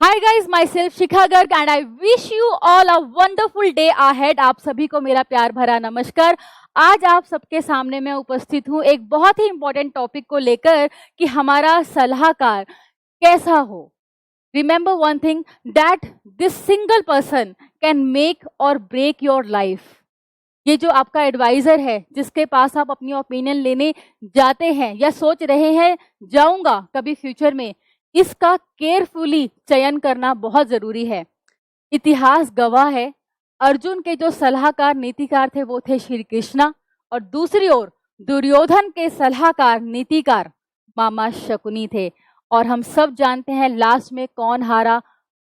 Hi guys, my self Shikha Garg and I wish you all a wonderful day ahead. आप सभी को मेरा प्यार भरा नमस्कार। आज आप सबके सामने मैं उपस्थित हूँ एक बहुत ही इंपॉर्टेंट टॉपिक को लेकर कि हमारा सलाहकार कैसा हो। Remember one thing, that this single person can make और ब्रेक योर लाइफ। ये जो आपका एडवाइजर है, जिसके पास आप अपनी ओपिनियन लेने जाते हैं या सोच रहे हैं जाऊंगा कभी फ्यूचर में, इसका केयरफुली चयन करना बहुत जरूरी है। इतिहास गवाह है, अर्जुन के जो सलाहकार नीतिकार थे वो थे श्री कृष्णा, और दूसरी ओर दुर्योधन के सलाहकार नीतिकार मामा शकुनी थे। और हम सब जानते हैं लास्ट में कौन हारा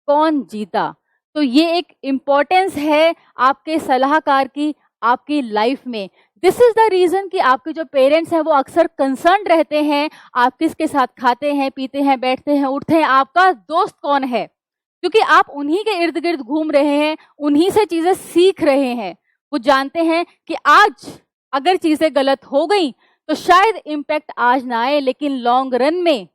कौन जीता। तो ये एक इम्पोर्टेंस है आपके सलाहकार की आपकी लाइफ में। दिस इज द रीजन कि आपके जो पेरेंट्स हैं वो अक्सर कंसर्न रहते हैं आप किसके साथ खाते हैं, पीते हैं, बैठते हैं, उठते हैं, आपका दोस्त कौन है, क्योंकि आप उन्हीं के इर्द गिर्द घूम रहे हैं, उन्हीं से चीजें सीख रहे हैं। वो जानते हैं कि आज अगर चीजें गलत हो गई तो शायद इम्पैक्ट आज ना आए, लेकिन लॉन्ग रन में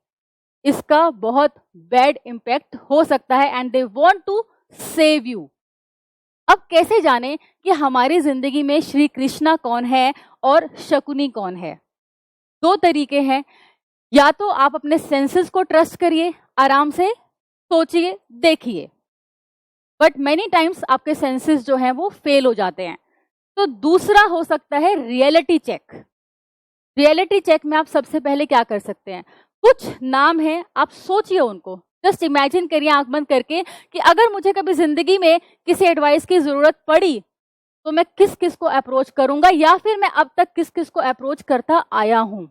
इसका बहुत बैड इम्पैक्ट हो सकता है and they want to save you. अब कैसे जाने कि हमारी जिंदगी में श्री कृष्णा कौन है और शकुनी कौन है? दो तरीके हैं। या तो आप अपने सेंसेस को ट्रस्ट करिए, आराम से सोचिए, देखिए, बट मेनी टाइम्स आपके सेंसेस जो हैं वो फेल हो जाते हैं। तो दूसरा हो सकता है रियलिटी चेक। रियलिटी चेक में आप सबसे पहले क्या कर सकते हैं, कुछ नाम है, आप सोचिए उनको, जस्ट इमेजिन करिए आंख बंद करके कि अगर मुझे कभी जिंदगी में किसी एडवाइस की जरूरत पड़ी तो मैं किस किस को अप्रोच करूंगा, या फिर मैं अब तक किस किस को अप्रोच करता आया हूं।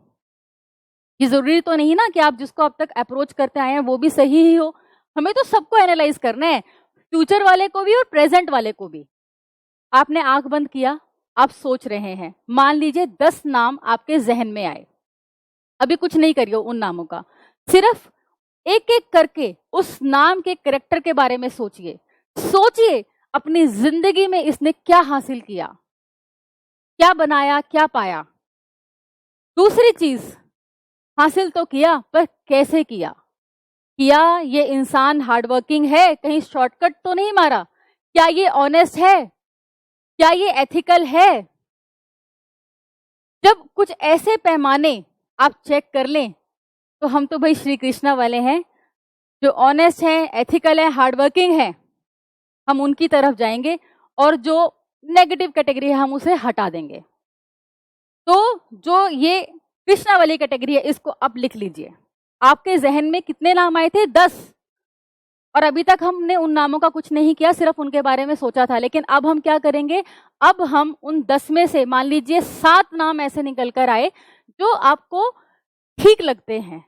ये जरूरी तो नहीं ना कि आप जिसको अब तक अप्रोच करते आए हैं वो भी सही ही हो। हमें तो सबको एनालाइज करना है, फ्यूचर वाले को भी और प्रेजेंट वाले को भी। आपने आंख बंद किया, आप सोच रहे हैं, मान लीजिए 10 नाम आपके जहन में आए। अभी कुछ नहीं करिए उन नामों का, सिर्फ एक एक करके उस नाम के कैरेक्टर के बारे में सोचिए। सोचिए अपनी जिंदगी में इसने क्या हासिल किया, क्या बनाया, क्या पाया। दूसरी चीज, हासिल तो किया पर कैसे किया। क्या ये इंसान हार्डवर्किंग है, कहीं शॉर्टकट तो नहीं मारा? क्या ये ऑनेस्ट है? क्या ये एथिकल है? जब कुछ ऐसे पैमाने आप चेक कर लें तो हम तो भाई श्री कृष्णा वाले हैं, जो ऑनेस्ट हैं, एथिकल है, हार्डवर्किंग है, हम उनकी तरफ जाएंगे, और जो नेगेटिव कैटेगरी है हम उसे हटा देंगे। तो जो ये कृष्णा वाली कैटेगरी है इसको अब लिख लीजिए। आपके जहन में कितने नाम आए थे? 10। और अभी तक हमने उन नामों का कुछ नहीं किया, सिर्फ उनके बारे में सोचा था। लेकिन अब हम क्या करेंगे, अब हम उन 10 में से मान लीजिए 7 नाम ऐसे निकल कर आए जो आपको ठीक लगते हैं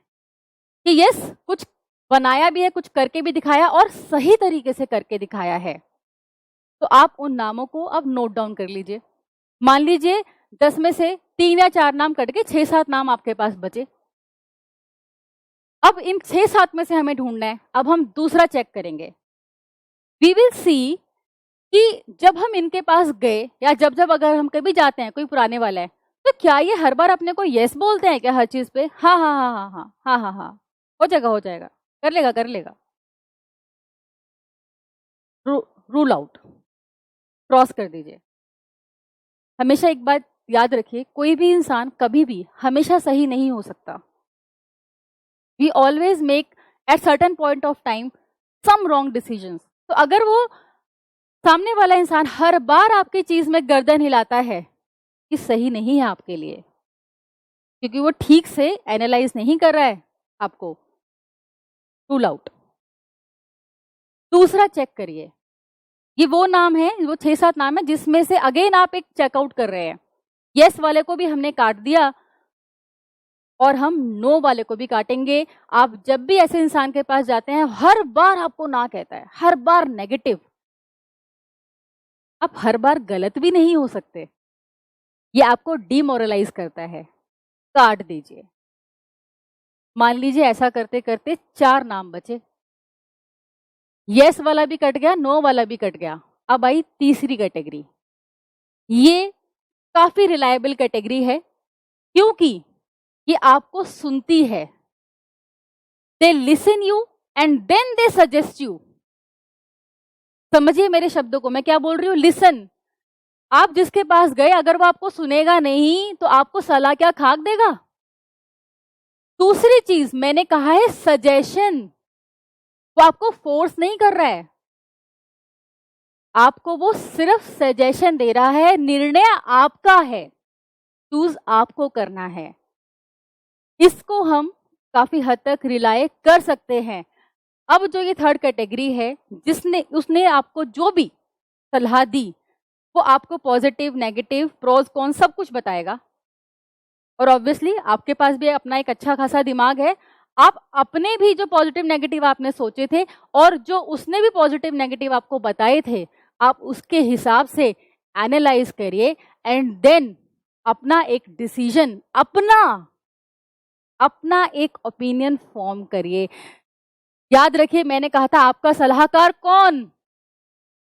कि यस, कुछ बनाया भी है, कुछ करके भी दिखाया और सही तरीके से करके दिखाया है। तो आप उन नामों को अब नोट डाउन कर लीजिए। मान लीजिए 10 में से 3 या 4 नाम कट के 6-7 नाम आपके पास बचे। अब इन 6-7 में से हमें ढूंढना है। अब हम दूसरा चेक करेंगे। वी विल सी कि जब हम इनके पास गए या जब जब अगर हम कभी जाते हैं, कोई पुराने वाला है, तो क्या ये हर बार अपने को यस बोलते हैं क्या हर चीज पे? हाँ हाँ हाँ हाँ हाँ हाँ हाँ हाँ, हो जाएगा हो जाएगा, कर लेगा कर लेगा। रूल आउट, क्रॉस कर दीजिए। हमेशा एक बात याद रखिए, कोई भी इंसान कभी भी हमेशा सही नहीं हो सकता। We always make at certain point of time some wrong decisions. तो अगर वो सामने वाला इंसान हर बार आपकी चीज में गर्दन हिलाता है कि सही नहीं है आपके लिए, क्योंकि वो ठीक से एनालाइज नहीं कर रहा है आपको, रूल आउट। दूसरा चेक करिए, ये वो नाम है, वो 6-7 नाम है जिसमें से अगेन आप एक चेकआउट कर रहे हैं। यस वाले को भी हमने काट दिया और हम नो वाले को भी काटेंगे। आप जब भी ऐसे इंसान के पास जाते हैं हर बार आपको ना कहता है, हर बार नेगेटिव, आप हर बार गलत भी नहीं हो सकते, ये आपको डिमोरलाइज करता है, काट दीजिए। मान लीजिए ऐसा करते करते 4 नाम बचे, यस वाला भी कट गया, नो वाला भी कट गया। अब आई तीसरी कैटेगरी। ये काफी रिलायबल कैटेगरी है, क्योंकि ये आपको सुनती है। They listen you and then they suggest you. समझिए मेरे शब्दों को, मैं क्या बोल रही हूँ, लिसन। आप जिसके पास गए अगर वो आपको सुनेगा नहीं तो आपको सलाह क्या खाक देगा। दूसरी चीज मैंने कहा है सजेशन, वो आपको फोर्स नहीं कर रहा है, आपको वो सिर्फ सजेशन दे रहा है, निर्णय आपका है, चूज आपको करना है। इसको हम काफी हद तक रिलाय कर सकते हैं। अब जो ये थर्ड कैटेगरी है, उसने आपको जो भी सलाह दी वो आपको पॉजिटिव नेगेटिव प्रोज कॉन सब कुछ बताएगा। और ऑब्वियसली आपके पास भी अपना एक अच्छा खासा दिमाग है, आप अपने भी जो पॉजिटिव नेगेटिव आपने सोचे थे और जो उसने भी पॉजिटिव नेगेटिव आपको बताए थे, आप उसके हिसाब से एनालाइज करिए एंड देन अपना एक डिसीजन, अपना एक ओपिनियन फॉर्म करिए। याद रखिए मैंने कहा था आपका सलाहकार कौन,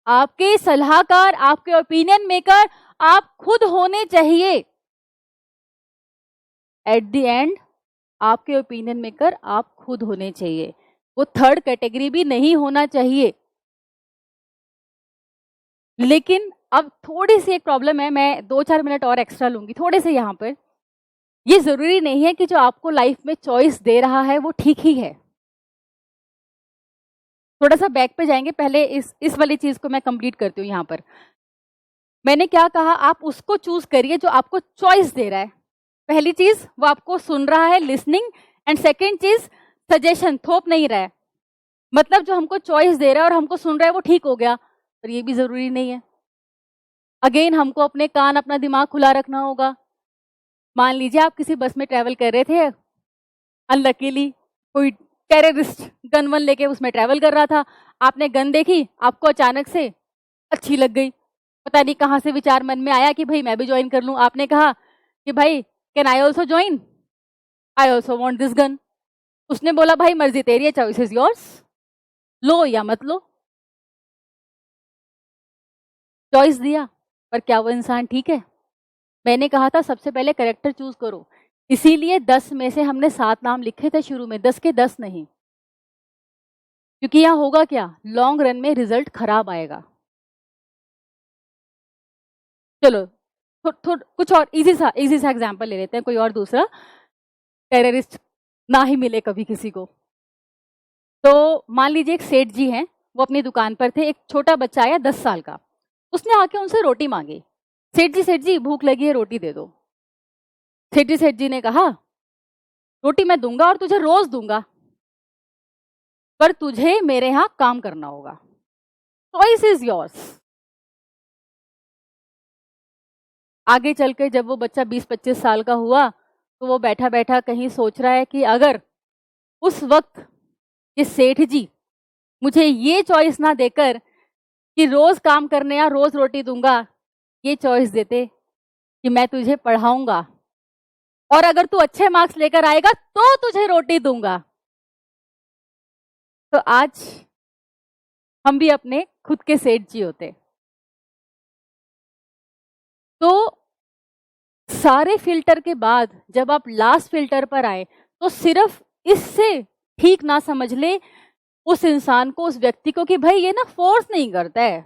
आपके सलाहकार, आपके ओपिनियन मेकर आप खुद होने चाहिए। एट द एंड आपके ओपिनियन मेकर आप खुद होने चाहिए, वो थर्ड कैटेगरी भी नहीं होना चाहिए। लेकिन अब थोड़ी सी एक प्रॉब्लम है, मैं 2-4 मिनट और एक्स्ट्रा लूंगी थोड़े से यहाँ पर। ये जरूरी नहीं है कि जो आपको लाइफ में चॉइस दे रहा है वो ठीक ही है। थोड़ा सा बैक पे जाएंगे, पहले इस वाली चीज को मैं कंप्लीट करती हूँ। यहाँ पर मैंने क्या कहा, आप उसको चूज करिए जो आपको चॉइस दे रहा है। पहली चीज वो आपको सुन रहा है, लिसनिंग, एंड सेकेंड चीज सजेशन, थोप नहीं रहा है। मतलब जो हमको चॉइस दे रहा है और हमको सुन रहा है वो ठीक हो गया, पर ये भी जरूरी नहीं है। अगेन हमको अपने कान, अपना दिमाग खुला रखना होगा। मान लीजिए आप किसी बस में ट्रेवल कर रहे थे, अनलकीली कोई टेररिस्ट गन वन लेके उसमें ट्रेवल कर रहा था, आपने गन देखी, आपको अचानक से अच्छी लग गई, पता नहीं कहाँ से विचार मन में आया कि भाई मैं भी ज्वाइन कर लूं। आपने कहा कि भाई can I also join, I also want this gun. उसने बोला भाई मर्जी तेरी है, चॉइस इज योर्स, लो या मत लो। चॉइस दिया, पर क्या वो इंसान ठीक है? मैंने कहा था सबसे पहले कैरेक्टर चूज करो, इसीलिए 10 में से हमने 7 नाम लिखे थे शुरू में, 10 के 10 नहीं, क्योंकि यहाँ होगा क्या, लॉन्ग रन में रिजल्ट खराब आएगा। चलो कुछ और इजी सा एग्जांपल ले लेते हैं, कोई और दूसरा टेररिस्ट ना ही मिले कभी किसी को। तो मान लीजिए एक सेठ जी हैं, वो अपनी दुकान पर थे, एक छोटा बच्चा आया 10 साल का, उसने आके उनसे रोटी मांगी। सेठ जी भूख लगी है, रोटी दे दो। सेठ जी ने कहा रोटी मैं दूंगा और तुझे रोज दूंगा, पर तुझे मेरे यहां काम करना होगा, चॉइस इज योर्स। आगे चल के जब वो बच्चा 20-25 साल का हुआ तो वो बैठा बैठा कहीं सोच रहा है कि अगर उस वक्त ये सेठ जी मुझे ये चॉइस ना देकर कि रोज काम करने या रोज रोटी दूंगा, ये चॉइस देते कि मैं तुझे पढ़ाऊंगा और अगर तू अच्छे मार्क्स लेकर आएगा तो तुझे रोटी दूंगा, तो आज हम भी अपने खुद के सेठ जी होते। तो सारे फिल्टर के बाद जब आप लास्ट फिल्टर पर आए तो सिर्फ इससे ठीक ना समझ ले उस इंसान को, उस व्यक्ति को कि भाई ये ना फोर्स नहीं करता है,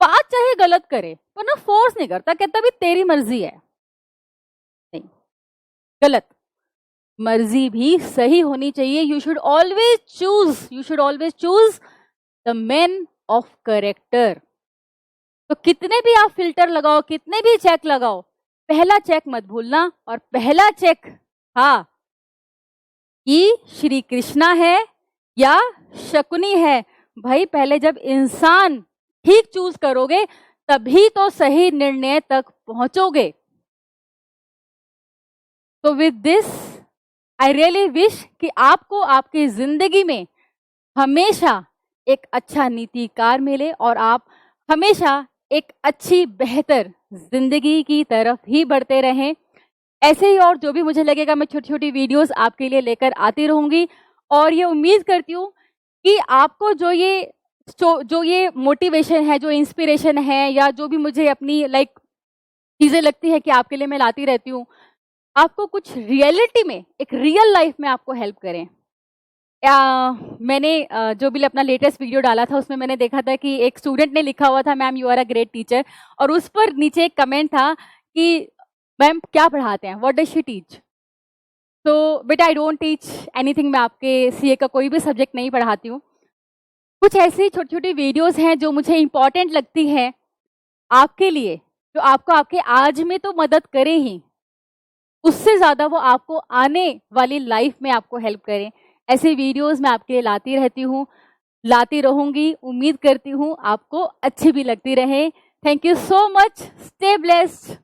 बात चाहे गलत करे पर ना फोर्स नहीं करता, कहता भी तेरी मर्जी है। नहीं, गलत, मर्जी भी सही होनी चाहिए। You should always choose the man of character. तो कितने भी आप फिल्टर लगाओ, कितने भी चेक लगाओ, पहला चेक मत भूलना, और पहला चेक हाँ कि श्री कृष्णा है या शकुनी है। भाई पहले जब इंसान ठीक चूज करोगे तभी तो सही निर्णय तक पहुंचोगे। तो with this I really wish कि आपको आपकी जिंदगी में हमेशा एक अच्छा नीतिकार मिले और आप हमेशा एक अच्छी बेहतर जिंदगी की तरफ ही बढ़ते रहें। ऐसे ही और जो भी मुझे लगेगा मैं छोटी छोटी वीडियोस आपके लिए लेकर आती रहूंगी, और ये उम्मीद करती हूँ कि आपको जो ये मोटिवेशन है, जो इंस्पिरेशन है, या जो भी मुझे अपनी चीजें लगती है कि आपके लिए मैं लाती रहती हूँ, आपको कुछ रियलिटी में, एक रियल लाइफ में आपको हेल्प करें। मैंने जो भी अपना लेटेस्ट वीडियो डाला था उसमें मैंने देखा था कि एक स्टूडेंट ने लिखा हुआ था, ma'am you are a great teacher, और उस पर नीचे एक कमेंट था कि मैम क्या पढ़ाते हैं, व्हाट डज शी टीच। तो बेटा आई डोंट टीच एनीथिंग, मैं आपके सीए का कोई भी सब्जेक्ट नहीं पढ़ाती हूँ। कुछ ऐसी छोटी छोटी वीडियोस हैं जो मुझे इंपॉर्टेंट लगती है आपके लिए, जो आपको आपके आज में तो मदद करें ही, उससे ज़्यादा वो आपको आने वाली लाइफ में आपको हेल्प करें। ऐसे वीडियोस मैं आपके लिए लाती रहती हूँ, लाती रहूँगी। उम्मीद करती हूँ आपको अच्छी भी लगती रहे। Thank you so much, stay blessed.